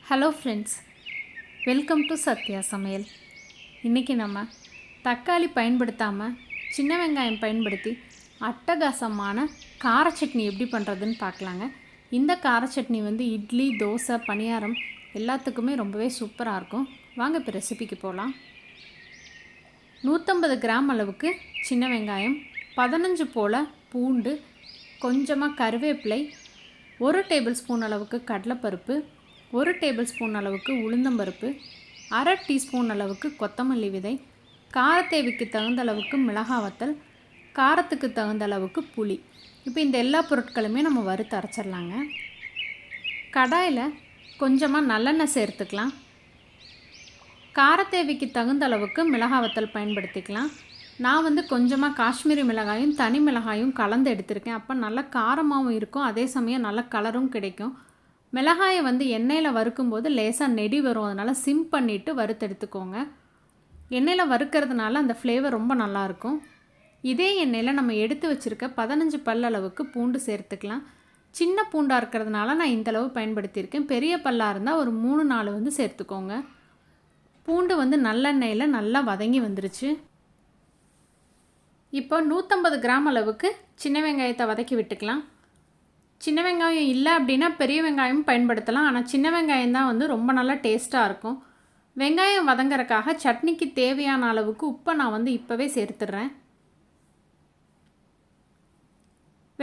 Hello friends, welcome to Sathya சமையல். இன்றைக்கி நம்ம தக்காளி பயன்படுத்தாமல் சின்ன வெங்காயம் பயன்படுத்தி அட்டகாசமான கார சட்னி எப்படி பண்ணுறதுன்னு பார்க்கலாங்க. இந்த கார சட்னி இட்லி, தோசை, பனியாரம் எல்லாத்துக்குமே ரொம்பவே சூப்பராக இருக்கும். வாங்க இப்போ ரெசிபிக்கு போகலாம். 150 கிராம் அளவுக்கு சின்ன வெங்காயம், 15 போல் பூண்டு, கொஞ்சமாக கருவேப்பிலை, 1 டேபிள் ஸ்பூன் அளவுக்கு கடலைப்பருப்பு, 1 டேபிள் ஸ்பூன் அளவுக்கு உளுந்தம்பருப்பு, 1/2 டீஸ்பூன் அளவுக்கு கொத்தமல்லி விதை, காரத்தேவைக்கு தகுந்த அளவுக்கு மிளகாய் வத்தல், காரத்துக்கு தகுந்த அளவுக்கு புளி. இப்போ இந்த எல்லா பொருட்களுமே நம்ம வறுத்து அரைச்சிடலாங்க. கடாயில் கொஞ்சமாக நல்லெண்ணெய் சேர்த்துக்கலாம். காரத்தேவைக்கு தகுந்த அளவுக்கு மிளகாய் வத்தல் பயன்படுத்திக்கலாம். நான் கொஞ்சமாக காஷ்மீரி மிளகாயும் தனி மிளகாயும் கலந்து எடுத்திருக்கேன். அப்போ நல்லா காரமாகவும் இருக்கும், அதே சமயம் நல்ல கலரும் கிடைக்கும். மிளகாயை எண்ணெயில் வறுக்கும்போது லேசாக நெடி வரும், அதனால் சிம் பண்ணிவிட்டு வறுத்தெடுத்துக்கோங்க. எண்ணெயில் வறுக்கிறதுனால அந்த ஃப்ளேவர் ரொம்ப நல்லாயிருக்கும். இதே எண்ணெயில் நம்ம எடுத்து வச்சுருக்க 15 பல் அளவுக்கு பூண்டு சேர்த்துக்கலாம். சின்ன பூண்டாக இருக்கிறதுனால நான் இந்தளவு பயன்படுத்தியிருக்கேன். பெரிய பல்லாக இருந்தால் ஒரு 3-4 சேர்த்துக்கோங்க. பூண்டு நல்லெண்ணெயில் நல்லா வதங்கி வந்துருச்சு. இப்போ 150 கிராம் அளவுக்கு சின்ன வெங்காயத்தை வதக்கி விட்டுக்கலாம். சின்ன வெங்காயம் இல்லை அப்படின்னா பெரிய வெங்காயம் பயன்படுத்தலாம். ஆனால் சின்ன வெங்காயம் தான் ரொம்ப நல்லா டேஸ்ட்டாக இருக்கும். வெங்காயம் வதங்கறக்காக சட்னிக்கு தேவையான அளவுக்கு உப்பை நான் இப்போவே சேர்த்துடுறேன்.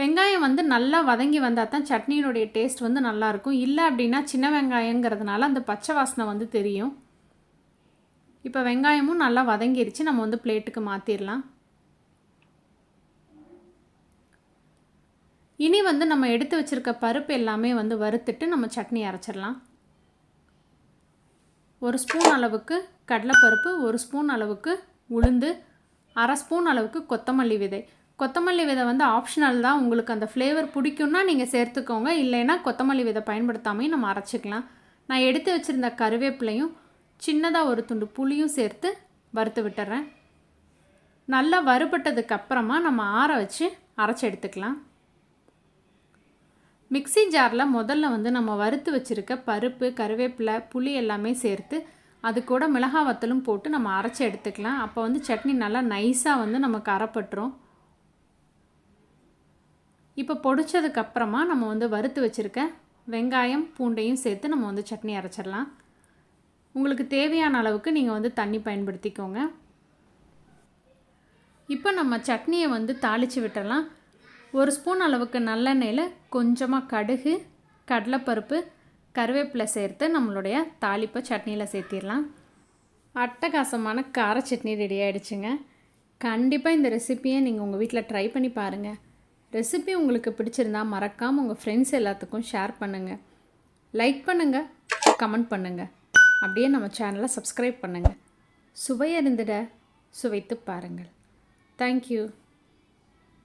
வெங்காயம் நல்லா வதங்கி வந்தால் தான் சட்னியினுடைய டேஸ்ட் நல்லாயிருக்கும். இல்லை அப்படின்னா சின்ன வெங்காயங்கிறதுனால அந்த பச்சை வாசனை தெரியும். இப்போ வெங்காயமும் நல்லா வதங்கிருச்சு. நம்ம பிளேட்டுக்கு மாற்றிடலாம். இனி நம்ம எடுத்து வச்சுருக்க பருப்பு எல்லாமே வறுத்துட்டு நம்ம சட்னி அரைச்சிடலாம். 1 ஸ்பூன் அளவுக்கு கடலைப்பருப்பு, 1 ஸ்பூன் அளவுக்கு உளுந்து, 1/2 ஸ்பூன் அளவுக்கு கொத்தமல்லி விதை. கொத்தமல்லி விதை ஆப்ஷனல் தான். உங்களுக்கு அந்த ஃப்ளேவர் பிடிக்கும்னா நீங்கள் சேர்த்துக்கோங்க, இல்லைன்னா கொத்தமல்லி விதை பயன்படுத்தாமையும் நம்ம அரைச்சிக்கலாம். நான் எடுத்து வச்சுருந்த கருவேப்பிலையும் சின்னதாக ஒரு துண்டு புளியும் சேர்த்து வறுத்து விட்டுறேன். நல்லா வறுபட்டதுக்கு அப்புறமா நம்ம ஆற வச்சு அரைச்சி எடுத்துக்கலாம். மிக்ஸி ஜாரில் முதல்ல நம்ம வறுத்து வச்சுருக்க பருப்பு, கருவேப்பிலை, புளி எல்லாமே சேர்த்து அது கூட மிளகாய் வத்தலும் போட்டு நம்ம அரைச்சி எடுத்துக்கலாம். அப்போ சட்னி நல்லா நைஸாக நமக்கு அரைப்பட்டுரும். இப்போ பொடிச்சதுக்கப்புறமா நம்ம வறுத்து வச்சுருக்க வெங்காயம், பூண்டையும் சேர்த்து நம்ம சட்னி அரைச்சிடலாம். உங்களுக்கு தேவையான அளவுக்கு நீங்கள் தண்ணி பயன்படுத்திக்கோங்க. இப்போ நம்ம சட்னியை தாளித்து விட்டுடலாம். 1 ஸ்பூன் அளவுக்கு நல்லெண்ணெயில் கொஞ்சமாக கடுகு, கடலைப்பருப்பு, கருவேப்பிலை சேர்த்து நம்மளுடைய தாளிப்பை சட்னியில் சேர்த்திடலாம். அட்டகாசமான கார சட்னி ரெடி ஆகிடுச்சுங்க. கண்டிப்பாக இந்த ரெசிப்பியை நீங்கள் உங்கள் வீட்டில் ட்ரை பண்ணி பாருங்கள். ரெசிபி உங்களுக்கு பிடிச்சிருந்தால் மறக்காமல் உங்கள் ஃப்ரெண்ட்ஸ் எல்லாத்துக்கும் ஷேர் பண்ணுங்கள். லைக் பண்ணுங்கள், கமெண்ட் பண்ணுங்கள். அப்படியே நம்ம சேனலை சப்ஸ்கிரைப் பண்ணுங்கள். சுவையறிந்திட சுவைத்து பாருங்கள். தேங்க்யூ.